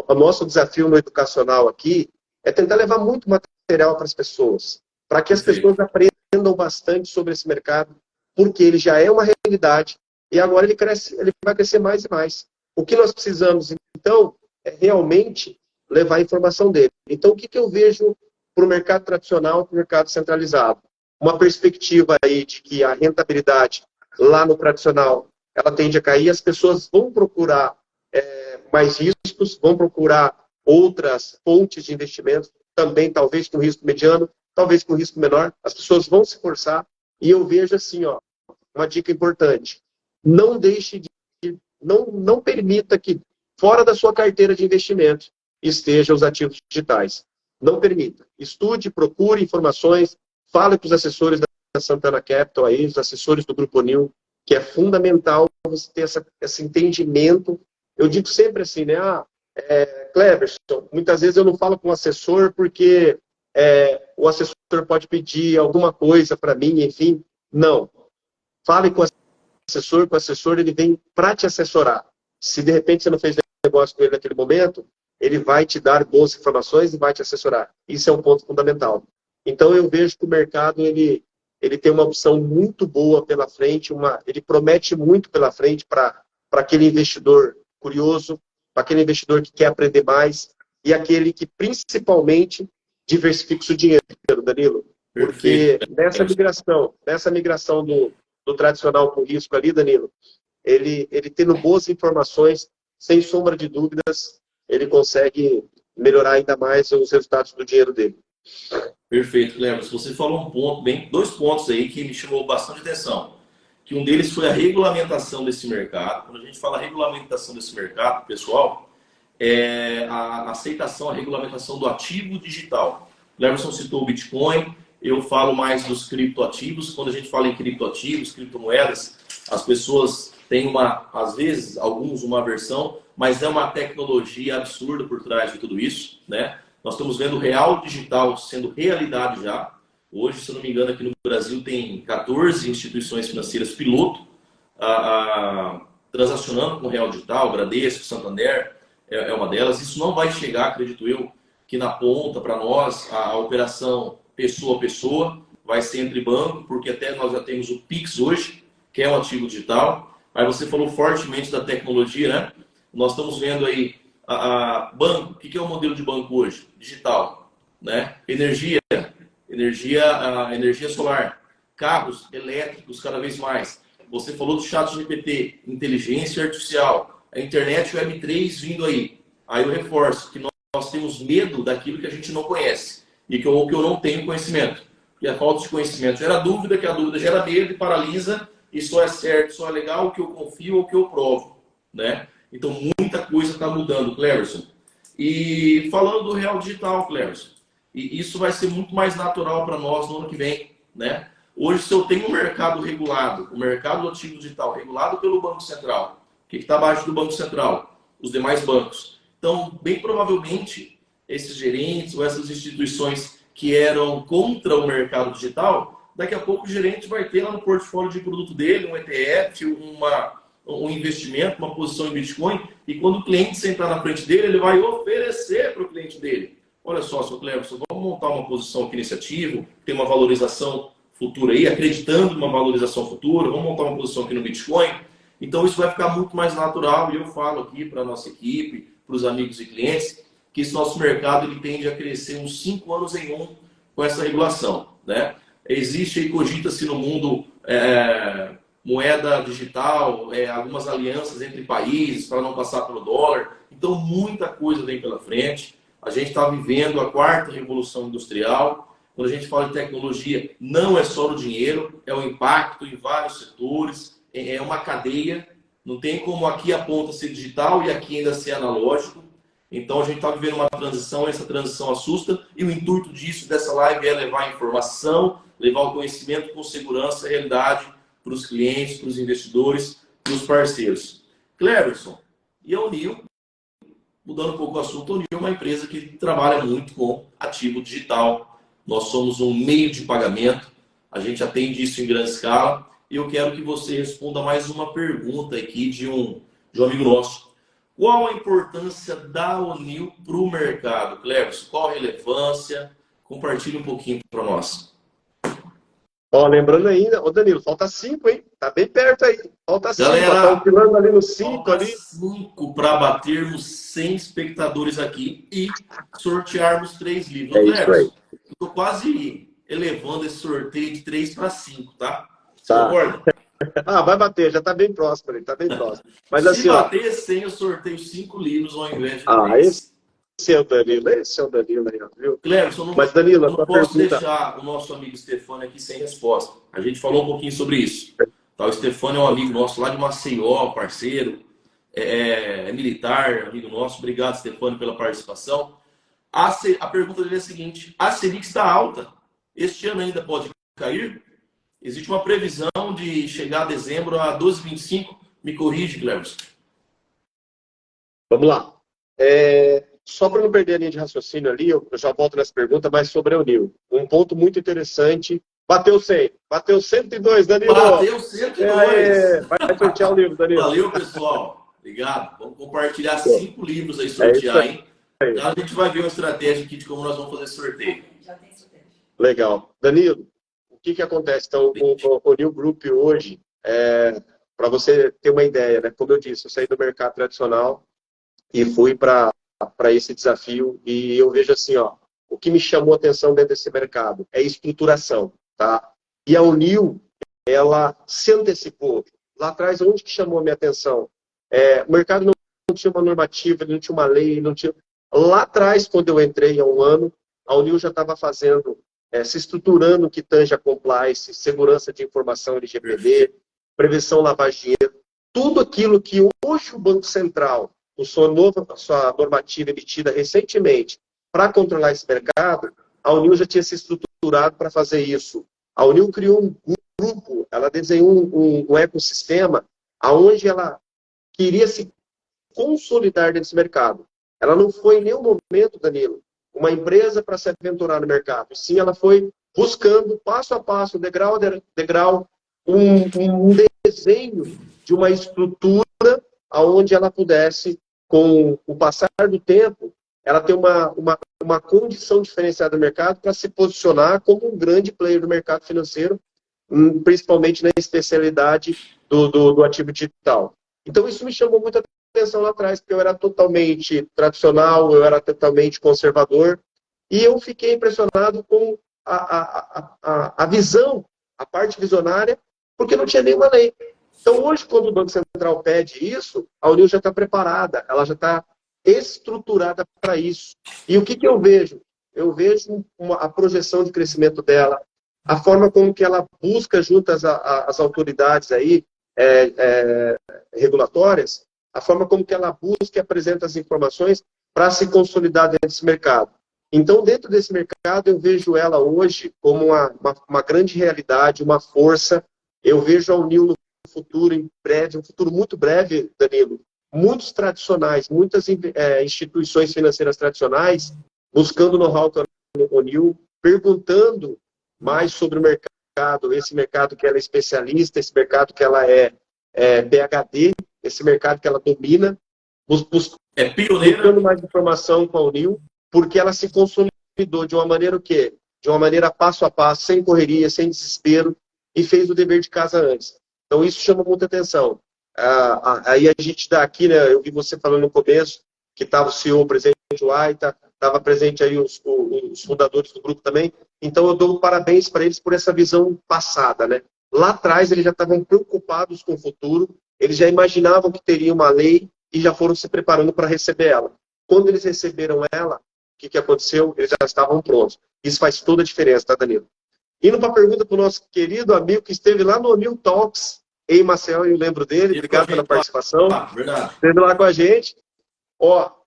B: o nosso desafio no educacional aqui é tentar levar muito material para as pessoas, para que as pessoas aprendam bastante sobre esse mercado, porque ele já é uma realidade e agora ele vai crescer mais e mais. O que nós precisamos, então, é realmente levar a informação dele. Então, o que eu vejo para o mercado tradicional e para o mercado centralizado? Uma perspectiva aí de que a rentabilidade lá no tradicional ela tende a cair, as pessoas vão procurar mais riscos, vão procurar outras fontes de investimento, também talvez com risco mediano, talvez com risco menor, as pessoas vão se forçar. E eu vejo assim, ó, uma dica importante. Não deixe de, não permita que fora da sua carteira de investimento estejam os ativos digitais. Não permita. Estude, procure informações, fale com os assessores da Santana Capital aí, os assessores do Grupo Nil, que é fundamental você ter esse entendimento. Eu digo sempre assim, né? Cleverson, muitas vezes eu não falo com o assessor porque o assessor pode pedir alguma coisa para mim, enfim. Não. Fale com o assessor ele vem para te assessorar. Se de repente você não fez negócio com ele naquele momento, ele vai te dar boas informações e vai te assessorar. Isso é um ponto fundamental. Então eu vejo que o mercado ele tem uma opção muito boa pela frente, ele promete muito pela frente para aquele investidor curioso, para aquele investidor que quer aprender mais e aquele que principalmente diversifica o seu dinheiro, Danilo. Porque nessa migração do tradicional para o risco ali, Danilo, ele tendo boas informações, sem sombra de dúvidas, ele consegue melhorar ainda mais os resultados do dinheiro dele.
A: Perfeito, Cleverson. Você falou um ponto, dois pontos aí que me chamou bastante atenção. Que um deles foi a regulamentação desse mercado. Quando a gente fala regulamentação desse mercado, pessoal, é a aceitação, a regulamentação do ativo digital. Cleverson citou o Bitcoin, eu falo mais dos criptoativos. Quando a gente fala em criptoativos, criptomoedas, as pessoas têm às vezes, alguns uma aversão, mas é uma tecnologia absurda por trás de tudo isso, né? Nós estamos vendo o real digital sendo realidade já. Hoje, se eu não me engano, aqui no Brasil tem 14 instituições financeiras piloto transacionando com o real digital, Bradesco, Santander é uma delas. Isso não vai chegar, acredito eu, que na ponta, para nós, a operação pessoa a pessoa vai ser entre banco, porque até nós já temos o Pix hoje, que é um ativo digital. Aí você falou fortemente da tecnologia, né? Nós estamos vendo aí banco. O que é o modelo de banco hoje? Digital, né? Energia solar, carros elétricos cada vez mais. Você falou do chat GPT, inteligência artificial, a internet Web3 vindo aí. Aí eu reforço que nós temos medo daquilo que a gente não conhece e que eu não tenho conhecimento. Porque a falta de conhecimento gera dúvida, que a dúvida gera medo e paralisa, e só é certo, só é legal o que eu confio ou o que eu provo, né? Então muita coisa está mudando, Cleverson. E falando do real digital, Cleverson, e isso vai ser muito mais natural para nós no ano que vem, né? Hoje, se eu tenho um mercado regulado, o mercado do ativo digital regulado pelo Banco Central, o que está abaixo do Banco Central? Os demais bancos. Então, bem provavelmente, esses gerentes ou essas instituições que eram contra o mercado digital, daqui a pouco o gerente vai ter lá no portfólio de produto dele um ETF, um investimento, uma posição em Bitcoin, e quando o cliente sentar na frente dele, ele vai oferecer para o cliente dele. Olha só, seu Cleverson, vamos montar uma posição aqui nesse ativo, tem uma valorização futura aí, acreditando numa valorização futura, vamos montar uma posição aqui no Bitcoin. Então isso vai ficar muito mais natural, e eu falo aqui para a nossa equipe, para os amigos e clientes, que esse nosso mercado ele tende a crescer uns 5 anos em um com essa regulação, né? Existe aí, cogita-se no mundo moeda digital, algumas alianças entre países para não passar pelo dólar. Então muita coisa vem pela frente. A gente está vivendo a 4ª revolução industrial. Quando a gente fala de tecnologia, não é só o dinheiro, é o impacto em vários setores, é uma cadeia. Não tem como aqui a ponta ser digital e aqui ainda ser analógico. Então a gente está vivendo uma transição, essa transição assusta, e o intuito dessa live é levar a informação, levar o conhecimento com segurança e realidade para os clientes, para os investidores, para os parceiros. Cleverson, e a Unil, mudando um pouco o assunto, a Unil é uma empresa que trabalha muito com ativo digital. Nós somos um meio de pagamento, a gente atende isso em grande escala, e eu quero que você responda mais uma pergunta aqui de um amigo nosso. Qual a importância da Unil para o mercado, Cleverson? Qual a relevância? Compartilhe um pouquinho para nós.
B: Lembrando ainda, Danilo, falta 5, hein? Tá bem perto aí. Falta 5,
A: galera,
B: tá oscilando ali no 5 ali.
A: 5 para batermos 100 espectadores aqui e sortearmos 3 livros.
B: Isso aí.
A: Estou quase elevando esse sorteio de 3 para 5, tá? Você
B: Tá.
A: concorda?
B: Vai bater, já tá bem próximo ali, tá bem próximo. Mas
A: se
B: assim,
A: bater 100, eu sorteio 5 livros ao invés de 3.
B: é o Danilo, esse é o Danilo aí, viu?
A: Cleverson,
B: Mas, Danilo, a
A: não
B: tua
A: posso
B: pergunta...
A: deixar o nosso amigo Stefano aqui sem resposta. A gente falou um pouquinho sobre isso. Tá, o Stefano é um amigo nosso lá de Maceió, parceiro, é militar, amigo nosso. Obrigado, Stefano, pela participação. A pergunta dele é a seguinte: a Selic está alta. Este ano ainda pode cair? Existe uma previsão de chegar a dezembro a 12,25. Me corrige, Cleverson.
B: Vamos lá. Só para não perder a linha de raciocínio ali, eu já volto nessa pergunta, mas sobre a Unil. Um ponto muito interessante. Bateu 100. Bateu 102, Danilo.
A: Bateu 102.
B: Vai sortear o livro, Danilo.
A: Valeu, pessoal. Obrigado. Vamos compartilhar 5 livros aí, sortear,
B: isso aí.
A: hein? Já a gente vai ver uma estratégia aqui de como nós vamos fazer sorteio.
C: Já tem estratégia.
B: Legal. Danilo, o que acontece? Então, o New Group hoje, para você ter uma ideia, né? Como eu disse, eu saí do mercado tradicional e fui para esse desafio, e eu vejo assim, ó, o que me chamou a atenção dentro desse mercado é estruturação, tá? E a Unil, ela se antecipou. Lá atrás, onde que chamou a minha atenção? O mercado não tinha uma normativa, não tinha uma lei, não tinha... Lá atrás, quando eu entrei há um ano, a Unil já estava fazendo, se estruturando que tange a compliance, segurança de informação LGPD, prevenção lavagem de dinheiro, tudo aquilo que hoje o Banco Central, a sua normativa emitida recentemente para controlar esse mercado, a Unil já tinha se estruturado para fazer isso. A Unil criou um grupo, ela desenhou um ecossistema onde ela queria se consolidar nesse mercado. Ela não foi em nenhum momento, Danilo, uma empresa para se aventurar no mercado. Sim, ela foi buscando, passo a passo, degrau a degrau, um desenho de uma estrutura onde ela pudesse, com o passar do tempo, ela ter uma condição diferenciada no mercado para se posicionar como um grande player do mercado financeiro, principalmente na especialidade do ativo digital. Então, isso me chamou muita atenção lá atrás, porque eu era totalmente tradicional, eu era totalmente conservador, e eu fiquei impressionado com a visão, a parte visionária, porque não tinha nenhuma lei. Então, hoje, quando o Banco Central pede isso, a Unil já está preparada, ela já está estruturada para isso. E o que eu vejo? Eu vejo a projeção de crescimento dela, a forma como que ela busca junto às autoridades aí, regulatórias, a forma como que ela busca e apresenta as informações para se consolidar dentro desse mercado. Então, dentro desse mercado, eu vejo ela hoje como uma grande realidade, uma força. Eu vejo a Unil no futuro, em breve, um futuro muito breve, Danilo, muitos tradicionais, muitas instituições financeiras tradicionais buscando know-how com a Unil, perguntando mais sobre o mercado, esse mercado que ela é especialista, esse mercado que ela é PhD, esse mercado que ela domina,
A: pioneira.
B: Buscando mais informação com a Unil, porque ela se consolidou de uma maneira o quê? De uma maneira passo a passo, sem correria, sem desespero, e fez o dever de casa antes. Então, isso chama muita atenção. Aí a gente dá aqui, né? Eu vi você falando no começo que estava o CEO presente lá, e estava presente aí os fundadores do grupo também. Então, eu dou parabéns para eles por essa visão passada, né? Lá atrás, eles já estavam preocupados com o futuro, eles já imaginavam que teria uma lei e já foram se preparando para receber ela. Quando eles receberam ela, o que aconteceu? Eles já estavam prontos. Isso faz toda a diferença, tá, Danilo? Indo para a pergunta para o nosso querido amigo que esteve lá no Unil Talks, em Maceió, eu lembro dele. Obrigado pela participação.
A: Verdade.
B: Esteve lá com a gente.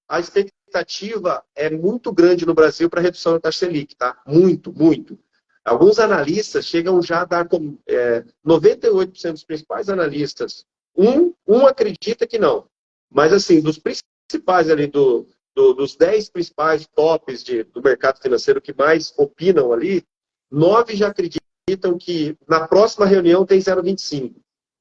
B: A expectativa é muito grande no Brasil para a redução da taxa Selic, tá? Muito, muito. Alguns analistas chegam já a dar como 98% dos principais analistas. Um acredita que não. Mas, assim, dos principais ali, dos 10 principais tops do mercado financeiro que mais opinam ali, 9 já acreditam que na próxima reunião tem 0,25.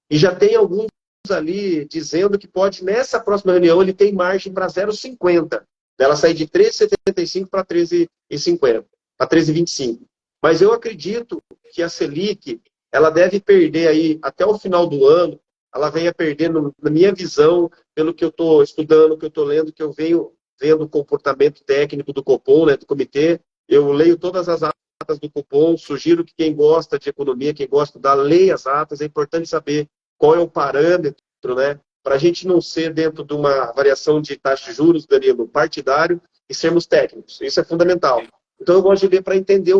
B: E já tem alguns ali dizendo que pode, nessa próxima reunião, ele tem margem para 0,50. Dela sair de 13,75 para 13,50, para 13,25. Mas eu acredito que a Selic, ela deve perder aí, até o final do ano, ela venha perdendo, na minha visão, pelo que eu estou estudando, que eu estou lendo, que eu venho vendo o comportamento técnico do Copom, né, do comitê. Eu leio todas as atas do Copom, sugiro que quem gosta de economia, quem gosta da leia as atas, é importante saber qual é o parâmetro, né, para a gente não ser dentro de uma variação de taxa de juros, Danilo, partidário, e sermos técnicos. Isso é fundamental. Então, eu gosto de ler para entender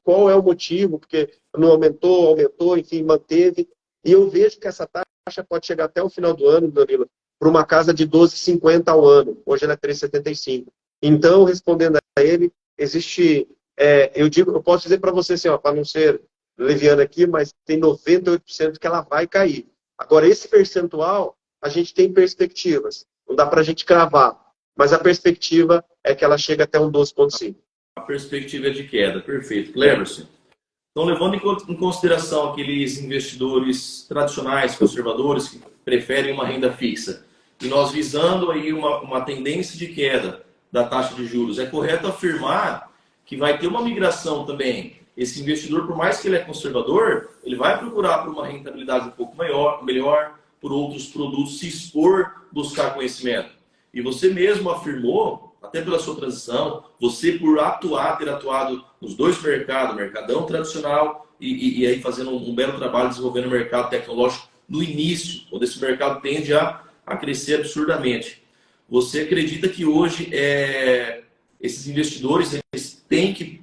B: qual é o motivo, porque não aumentou, enfim, manteve. E eu vejo que essa taxa pode chegar até o final do ano, Danilo, para uma casa de 12,50 ao ano. Hoje ela é 3,75. Então, respondendo a ele, existe... eu posso dizer para você, assim, para não ser leviano aqui, mas tem 98% que ela vai cair. Agora, esse percentual, a gente tem perspectivas. Não dá para a gente cravar. Mas a perspectiva é que ela chega até um 12,5.
A: A perspectiva é de queda, perfeito. Cleverson. Então, levando em consideração aqueles investidores tradicionais, conservadores, que preferem uma renda fixa, e nós visando aí uma tendência de queda da taxa de juros, é correto afirmar que vai ter uma migração também. Esse investidor, por mais que ele é conservador, ele vai procurar por uma rentabilidade um pouco melhor, por outros produtos, se expor, buscar conhecimento. E você mesmo afirmou, até pela sua transição, você por ter atuado nos dois mercados, mercadão tradicional e aí fazendo um belo trabalho desenvolvendo o mercado tecnológico no início, quando esse mercado tende a crescer absurdamente. Você acredita que hoje esses investidores eles têm que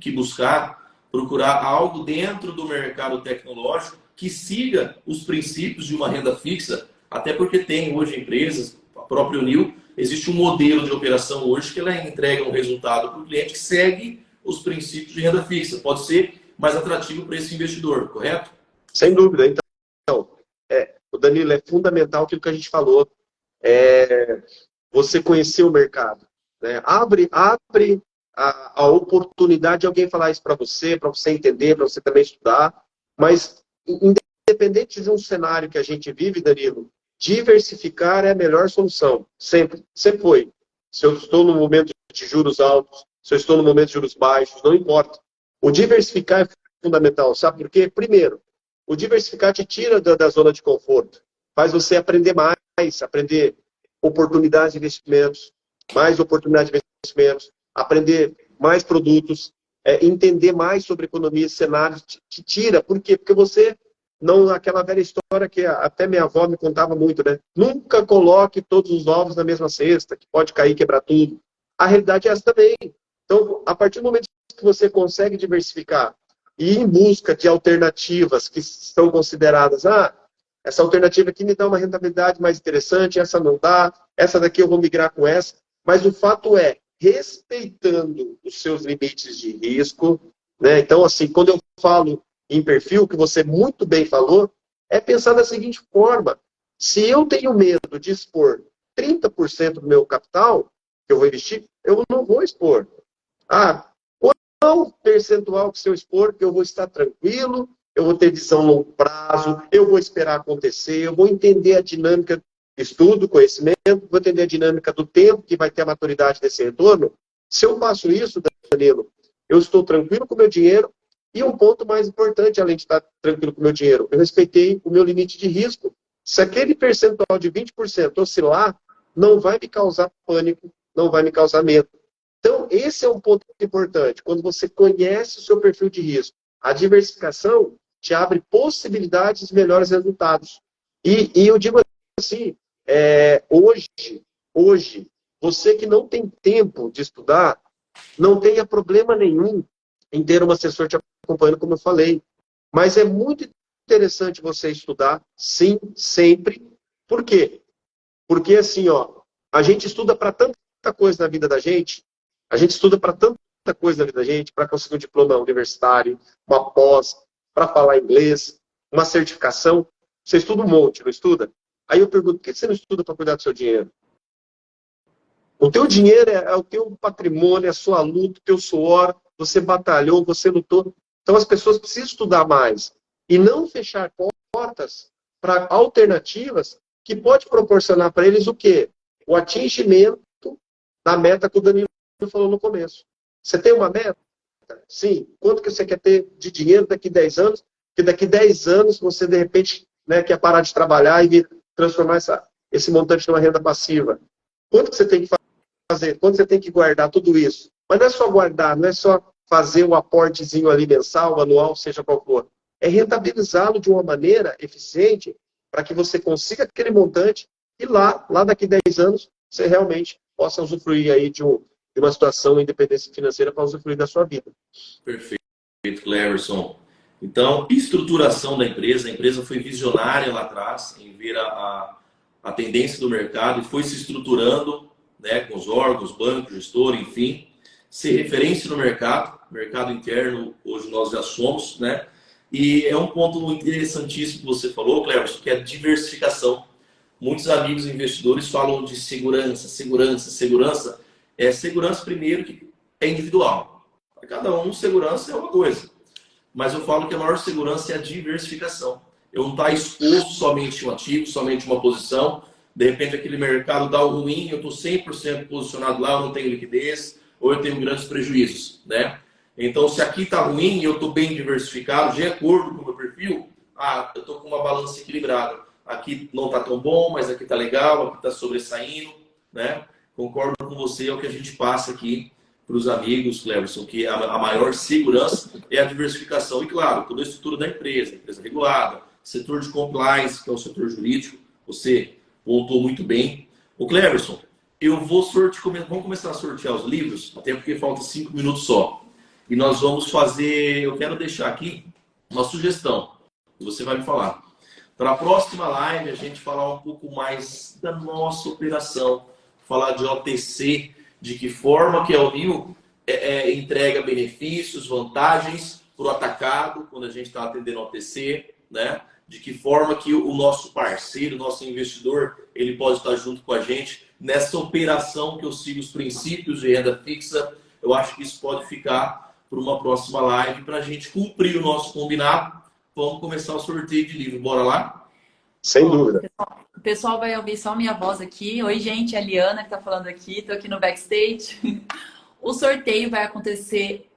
A: procurar algo dentro do mercado tecnológico que siga os princípios de uma renda fixa, até porque tem hoje empresas, a própria Unil, existe um modelo de operação hoje que ela entrega um resultado para o cliente que segue os princípios de renda fixa. Pode ser mais atrativo para esse investidor, correto?
B: Sem dúvida. Então, o Danilo, é fundamental aquilo que a gente falou. Você conhecer o mercado. Né? Abre a oportunidade de alguém falar isso para você entender, para você também estudar. Mas, independente de um cenário que a gente vive, Danilo, diversificar é a melhor solução. Sempre. Sempre foi. Se eu estou no momento de juros altos, se eu estou no momento de juros baixos, não importa. O diversificar é fundamental. Sabe por quê? Primeiro, o diversificar te tira da zona de conforto. Faz você aprender mais, aprender oportunidades de investimentos, mais oportunidades de investimentos, aprender mais produtos, entender mais sobre economia e cenários, te tira. Por quê? Porque você... Não, aquela velha história que até minha avó me contava muito, né? Nunca coloque todos os ovos na mesma cesta, que pode cair e quebrar tudo. A realidade é essa também. Então, a partir do momento que você consegue diversificar e ir em busca de alternativas que são consideradas, essa alternativa aqui me dá uma rentabilidade mais interessante, essa não dá, essa daqui eu vou migrar com essa. Mas o fato é, respeitando os seus limites de risco, né? Então, assim, quando eu falo em perfil, que você muito bem falou, é pensar da seguinte forma: se eu tenho medo de expor 30% do meu capital que eu vou investir, eu não vou expor. Qual percentual que se eu expor, que eu vou estar tranquilo, eu vou ter visão a longo prazo, eu vou esperar acontecer, eu vou entender a dinâmica, estudo, conhecimento, vou entender a dinâmica do tempo que vai ter a maturidade desse retorno. Se eu faço isso, Danilo, eu estou tranquilo com o meu dinheiro. E um ponto mais importante, além de estar tranquilo com o meu dinheiro, eu respeitei o meu limite de risco. Se aquele percentual de 20% oscilar, não vai me causar pânico, não vai me causar medo. Então, esse é um ponto importante. Quando você conhece o seu perfil de risco, a diversificação te abre possibilidades de melhores resultados. E eu digo assim, hoje, você que não tem tempo de estudar, não tenha problema nenhum em ter um assessor te acompanhando, como eu falei. Mas é muito interessante você estudar, sim, sempre. Por quê? Porque, assim, a gente estuda para tanta coisa na vida da gente, para conseguir um diploma universitário, uma pós, para falar inglês, uma certificação. Você estuda um monte, não estuda? Aí eu pergunto, por que você não estuda para cuidar do seu dinheiro? O teu dinheiro é o teu patrimônio, é a sua luta, o teu suor, você batalhou, você lutou. Então as pessoas precisam estudar mais e não fechar portas para alternativas que pode proporcionar para eles o quê? O atingimento da meta que o Danilo falou no começo. Você tem uma meta? Sim. Quanto que você quer ter de dinheiro daqui a 10 anos? Porque daqui a 10 anos você, de repente, quer parar de trabalhar e transformar esse montante numa renda passiva. Quanto que você tem que fazer? Quanto você tem que guardar? Tudo isso. Mas não é só guardar, não é só fazer um aportezinho ali mensal, anual, seja qual for. É rentabilizá-lo de uma maneira eficiente para que você consiga aquele montante e lá daqui a 10 anos, você realmente possa usufruir aí de de uma situação de independência financeira para usufruir da sua vida.
A: Perfeito, Cleverson. Então, estruturação da empresa. A empresa foi visionária lá atrás em ver a tendência do mercado e foi se estruturando, né, com os órgãos, banco, gestor, enfim, ser referência no mercado interno, hoje nós já somos, né? E é um ponto interessantíssimo que você falou, Cleverson, que é a diversificação. Muitos amigos investidores falam de segurança. Segurança primeiro que é individual. Para cada um, segurança é uma coisa. Mas eu falo que a maior segurança é a diversificação. Eu não estar exposto somente a um ativo, somente uma posição. De repente, aquele mercado dá o ruim, eu estou 100% posicionado lá, eu não tenho liquidez, ou eu tenho grandes prejuízos, né? Então, se aqui está ruim e eu estou bem diversificado, de acordo com o meu perfil, eu estou com uma balança equilibrada. Aqui não está tão bom, mas aqui está legal, aqui está sobressaindo, né? Concordo com você, é o que a gente passa aqui para os amigos, Cleverson, que a maior segurança é a diversificação. E, claro, toda a estrutura da empresa regulada, setor de compliance, que é o setor jurídico, você voltou muito bem. O Cleverson, eu vou vamos começar a sortear os livros, até porque falta 5 minutos só. E nós vamos fazer, eu quero deixar aqui uma sugestão, que você vai me falar. Para a próxima live, a gente falar um pouco mais da nossa operação, falar de OTC, de que forma que a Unil entrega benefícios, vantagens para o atacado, quando a gente está atendendo OTC, né? De que forma que o nosso parceiro, o nosso investidor, ele pode estar junto com a gente nessa operação que eu sigo os princípios de renda fixa. Eu acho que isso pode ficar para uma próxima live, para a gente cumprir o nosso combinado. Vamos começar o sorteio de livro. Bora lá?
B: Sem dúvida.
C: O pessoal vai ouvir só minha voz aqui. Oi, gente, é a Liana que está falando aqui. Estou aqui no backstage. O sorteio vai acontecer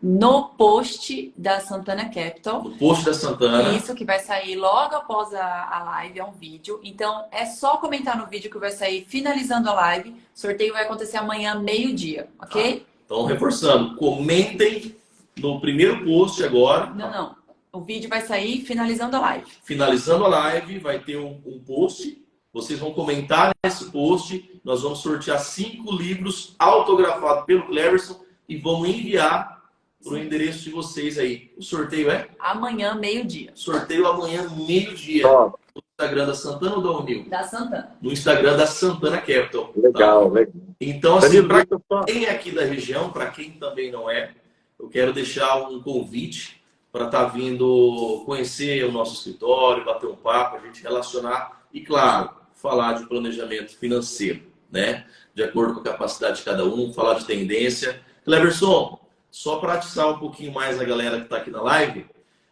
C: no post da Santana Capital.
A: No post da Santana.
C: Isso, que vai sair logo após a live, é um vídeo. Então, é só comentar no vídeo que vai sair finalizando a live. O sorteio vai acontecer amanhã, meio-dia, ok?
A: Então, reforçando, comentem no primeiro post agora.
C: Não. O vídeo vai sair finalizando a live.
A: Finalizando a live, vai ter um post. Vocês vão comentar nesse post. Nós vamos sortear 5 livros autografados pelo Cleverson e vamos enviar para o endereço de vocês aí. O sorteio é?
C: Amanhã, meio-dia.
A: Sorteio amanhã, meio-dia. No Instagram da Santana ou da Unil?
C: Da Santana.
A: No Instagram da Santana Capital.
B: Legal,
A: tá?
B: legal.
A: Então, assim, para quem é aqui da região, para quem também não é, eu quero deixar um convite para estar vindo conhecer o nosso escritório, bater um papo, a gente relacionar e, claro, falar de planejamento financeiro, né? De acordo com a capacidade de cada um, falar de tendência. Cleverson, só para atiçar um pouquinho mais a galera que está aqui na live,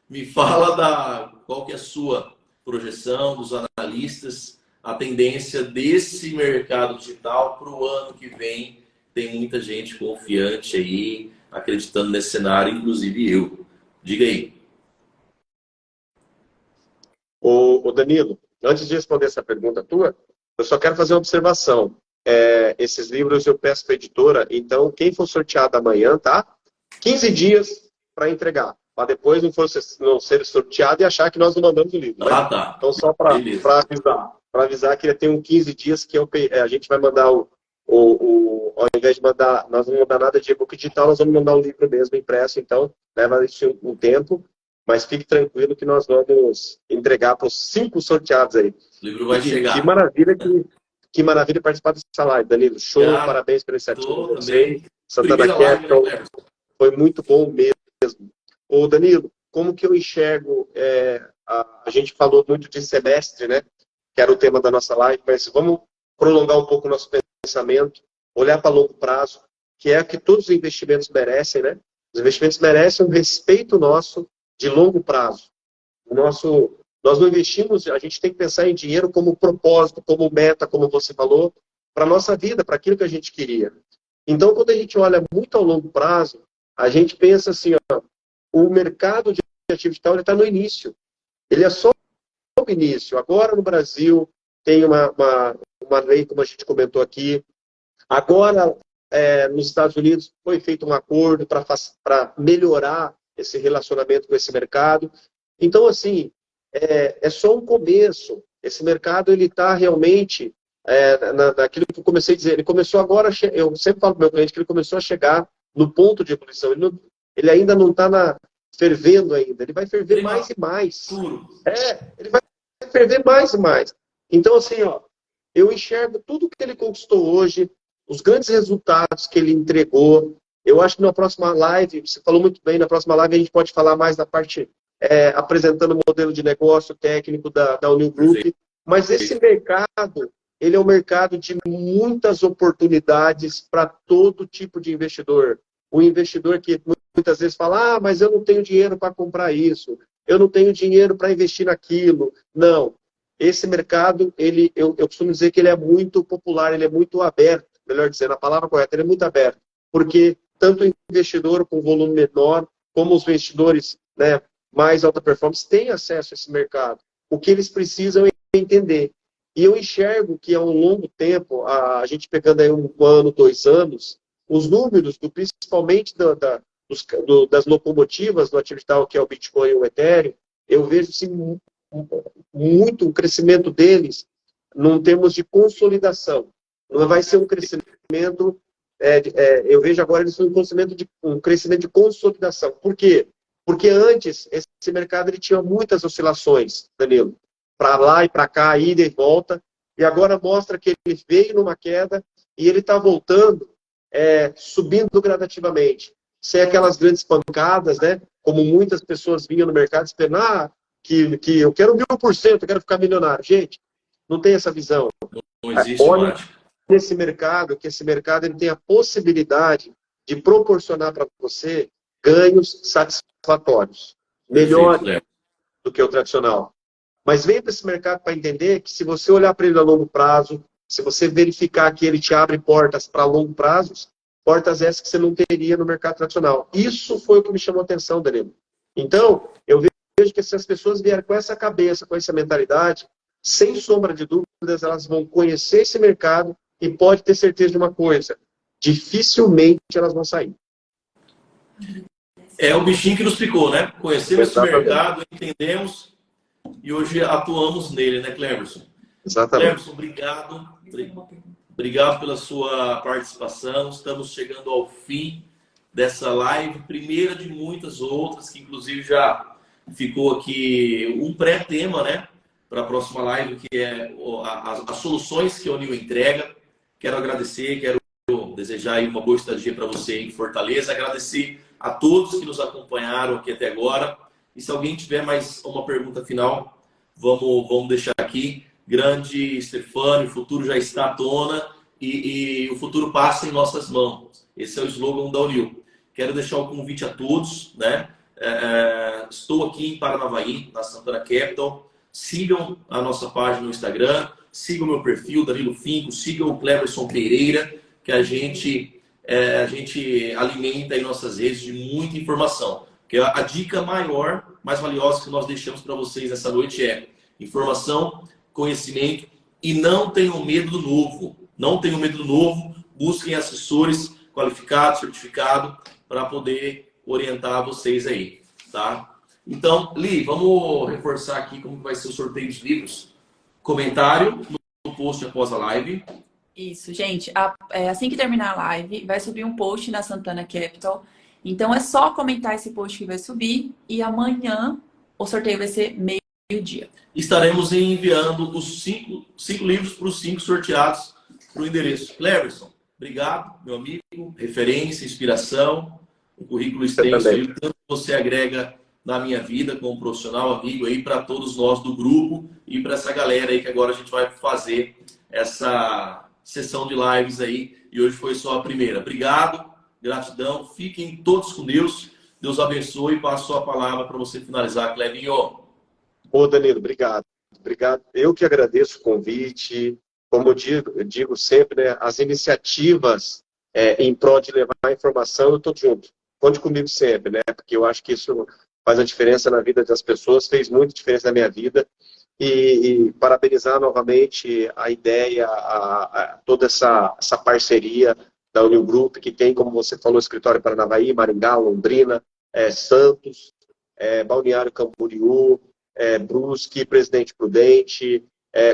A: me fala qual que é a sua projeção dos analistas, a tendência desse mercado digital para o ano que vem. Tem muita gente confiante aí, acreditando nesse cenário, inclusive eu. Diga aí.
B: Ô Danilo, antes de responder essa pergunta tua, eu só quero fazer uma observação. Esses livros eu peço para a editora, então quem for sorteado amanhã, tá? 15 dias para entregar. Para depois não ser sorteado e achar que nós não mandamos o livro. Né?
A: Tá.
B: Então, só para avisar que tem 15 dias que a gente vai mandar ao invés de mandar, nós não vamos mandar nada de e-book digital, nós vamos mandar o livro mesmo impresso, então leva isso um tempo, mas fique tranquilo que nós vamos entregar para os 5 sorteados aí.
A: O livro vai chegar.
B: Que maravilha participar dessa live, Danilo. Show, parabéns pela iniciativa de vocês. Santana Capital, foi muito bom mesmo. Ô Danilo, como que eu enxergo, a gente falou muito de semestre, né? Que era o tema da nossa live, mas vamos prolongar um pouco o nosso pensamento, olhar para longo prazo, que é o que todos os investimentos merecem, né? Os investimentos merecem um respeito nosso de longo prazo. Nós não investimos, a gente tem que pensar em dinheiro como propósito, como meta, como você falou, para a nossa vida, para aquilo que a gente queria. Então, quando a gente olha muito ao longo prazo, a gente pensa assim, ó, o mercado de ativo digital está no início. Ele é só o início. Agora no Brasil tem uma lei, como a gente comentou aqui. Agora, nos Estados Unidos, foi feito um acordo para melhorar esse relacionamento com esse mercado. Então, assim, é só um começo. Esse mercado está realmente naquilo que eu comecei a dizer. Ele começou agora, eu sempre falo para o meu cliente que ele começou a chegar no ponto de ebulição. Ele ainda não está fervendo ainda. Ele vai ferver mais e mais. Ele vai ferver mais e mais. Então, assim, ó, eu enxergo tudo que ele conquistou hoje, os grandes resultados que ele entregou. Eu acho que na próxima live, você falou muito bem, na próxima live a gente pode falar mais da parte, apresentando o modelo de negócio técnico da Unil Group. Mas esse mercado, ele é um mercado de muitas oportunidades para todo tipo de investidor. O investidor que muitas vezes fala, mas eu não tenho dinheiro para comprar isso, eu não tenho dinheiro para investir naquilo. Não. Esse mercado, eu costumo dizer que ele é muito popular, ele é muito aberto, melhor dizendo, a palavra correta, ele é muito aberto. Porque tanto o investidor com volume menor, como os investidores, né, mais alta performance, têm acesso a esse mercado. O que eles precisam é entender. E eu enxergo que, ao longo tempo, a gente pegando aí 1 ano, 2 anos, os números, principalmente das locomotivas do ativo digital, que é o Bitcoin e o Ethereum, eu vejo sim, muito o crescimento deles num termos de consolidação. Não vai ser um crescimento, eu vejo agora eles são um crescimento de consolidação. Por quê? Porque antes, esse mercado ele tinha muitas oscilações, Danilo, para lá e para cá, ida e volta, e agora mostra que ele veio numa queda e ele está voltando, subindo gradativamente. Sem aquelas grandes pancadas, né? Como muitas pessoas vinham no mercado esperando, que eu quero 1000%, eu quero ficar milionário. Gente, não tem essa visão.
A: Não existe
B: Olha
A: mágica.
B: nesse mercado, que esse mercado ele tem a possibilidade de proporcionar para você ganhos satisfatórios. Melhores do que o tradicional. Mas vem para esse mercado para entender que se você olhar para ele a longo prazo, se você verificar que ele te abre portas para longo prazos, portas essas que você não teria no mercado tradicional. Isso foi o que me chamou a atenção, Danilo. Então, eu vejo que se as pessoas vierem com essa cabeça, com essa mentalidade, sem sombra de dúvidas, elas vão conhecer esse mercado e pode ter certeza de uma coisa, dificilmente elas vão sair.
A: É o bichinho que nos picou, né? Conhecemos esse mercado, entendemos e hoje atuamos nele, né, Cleverson?
B: Exatamente.
A: Cleverson, obrigado. Obrigado pela sua participação. Estamos chegando ao fim dessa live, primeira de muitas outras, que inclusive já ficou aqui um pré-tema, né? Para a próxima live, que é as soluções que a Unil entrega. Quero agradecer, quero desejar aí uma boa estadia para você em Fortaleza. Agradecer a todos que nos acompanharam aqui até agora. E se alguém tiver mais uma pergunta final, vamos deixar aqui. Grande Stefano, o futuro já está à tona e o futuro passa em nossas mãos. Esse é o slogan da Unil. Quero deixar o convite a todos, né? Estou aqui em Paranavaí, na Santana Capital. Sigam a nossa página no Instagram, sigam o meu perfil, Danilo Finco, sigam o Cleverson Pereira, que a gente alimenta aí nossas redes de muita informação. Porque a dica maior, mais valiosa que nós deixamos para vocês nessa noite é informação, conhecimento e não tenham medo do novo. Não tenham medo do novo, busquem assessores qualificados, certificados, para poder orientar vocês aí, tá? Então, Li, vamos reforçar aqui como vai ser o sorteio dos livros. Comentário no post após a live.
C: Isso, gente. Assim que terminar a live, vai subir um post na Santana Capital. Então, é só comentar esse post que vai subir e amanhã o sorteio vai ser meio-dia.
A: Estaremos enviando os cinco livros para os 5 sorteados para o endereço. Cleverson, obrigado, meu amigo. Referência, inspiração, um currículo extenso. Tanto você agrega na minha vida como profissional, amigo, aí para todos nós do grupo e para essa galera aí que agora a gente vai fazer essa sessão de lives aí. E hoje foi só a primeira. Obrigado, gratidão. Fiquem todos com Deus. Deus abençoe e passo a palavra para você finalizar, Clevinho.
B: Ô, Danilo, obrigado. Obrigado. Eu que agradeço o convite. Como eu digo sempre, né, as iniciativas em prol de levar a informação, eu estou junto. Conte comigo sempre, né? Porque eu acho que isso faz a diferença na vida das pessoas, fez muita diferença na minha vida. E parabenizar novamente a ideia, toda essa parceria da Unil Group, que tem, como você falou, escritório em Paranavaí, Maringá, Londrina, Santos, Balneário Camboriú, Brusque, Presidente Prudente,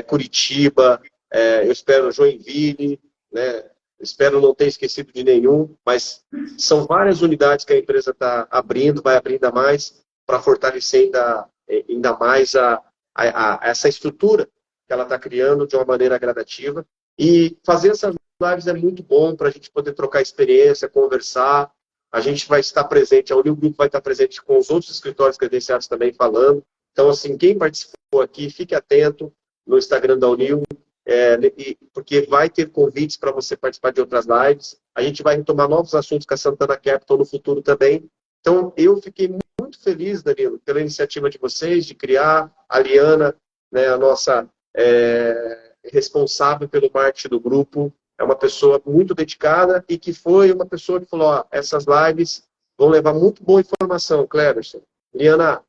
B: Curitiba, eu espero Joinville, né? Espero não ter esquecido de nenhum, mas são várias unidades que a empresa está abrindo, vai abrir ainda mais para fortalecer ainda mais essa estrutura que ela está criando de uma maneira gradativa. E fazer essas lives é muito bom para a gente poder trocar experiência, conversar. A gente vai estar presente, a Unil Group vai estar presente com os outros escritórios credenciados também falando. Então, assim, quem participou aqui, fique atento no Instagram da Unil, porque vai ter convites para você participar de outras lives. A gente vai retomar novos assuntos com a Santana Capital no futuro também. Então, eu fiquei muito feliz, Danilo, pela iniciativa de vocês, de criar a Liana, né, a nossa responsável pelo marketing do grupo. É uma pessoa muito dedicada e que foi uma pessoa que falou, ó, essas lives vão levar muito boa informação, Cleverson. Liana,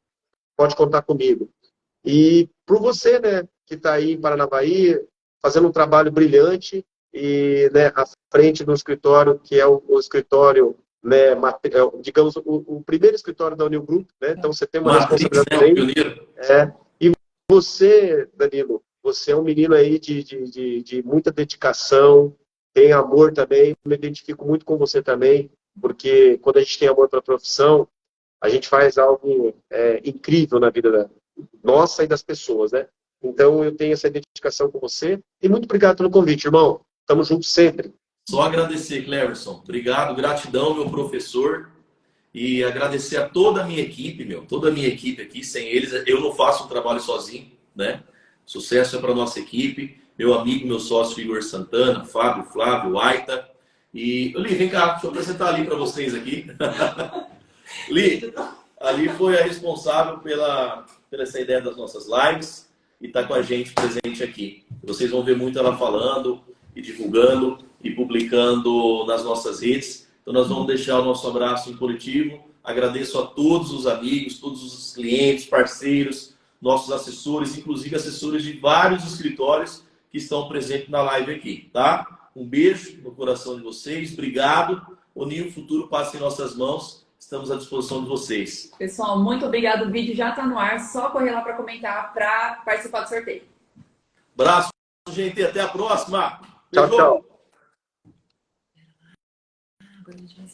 B: pode contar comigo. E por você, né, que está aí em Paranavaí, fazendo um trabalho brilhante e, né, à frente do escritório, que é o escritório, né, digamos, o primeiro escritório da Unil Group, né? Então você tem uma responsabilidade bem. E você, Danilo, você é um menino aí de muita dedicação, tem amor também, me identifico muito com você também, porque quando a gente tem amor pela profissão, a gente faz algo incrível na vida nossa e das pessoas, né? Então, eu tenho essa identificação com você. E muito obrigado pelo convite, irmão. Tamo juntos sempre.
A: Só agradecer, Cleverson. Obrigado, gratidão, meu professor. E agradecer a toda a minha equipe, toda a minha equipe aqui. Sem eles, eu não faço um trabalho sozinho, né? Sucesso é para nossa equipe. Meu amigo, meu sócio, Igor Santana, Fábio, Flávio, Aita. E, Li, vem cá, deixa eu apresentar ali para vocês aqui. Li, ali foi a responsável pela essa ideia das nossas lives e está com a gente presente aqui. Vocês vão ver muito ela falando e divulgando e publicando nas nossas redes. Então nós vamos deixar o nosso abraço em coletivo. Agradeço a todos os amigos, todos os clientes, parceiros, nossos assessores, inclusive assessores de vários escritórios que estão presentes na live aqui, tá? Um beijo no coração de vocês, obrigado. O Ninho Futuro passa em nossas mãos. Estamos à disposição de vocês.
C: Pessoal, muito obrigado. O vídeo já está no ar. Só correr lá para comentar, para participar do sorteio.
A: Abraço, gente. Até a próxima.
B: Tchau, tchau.
C: Agora a gente vai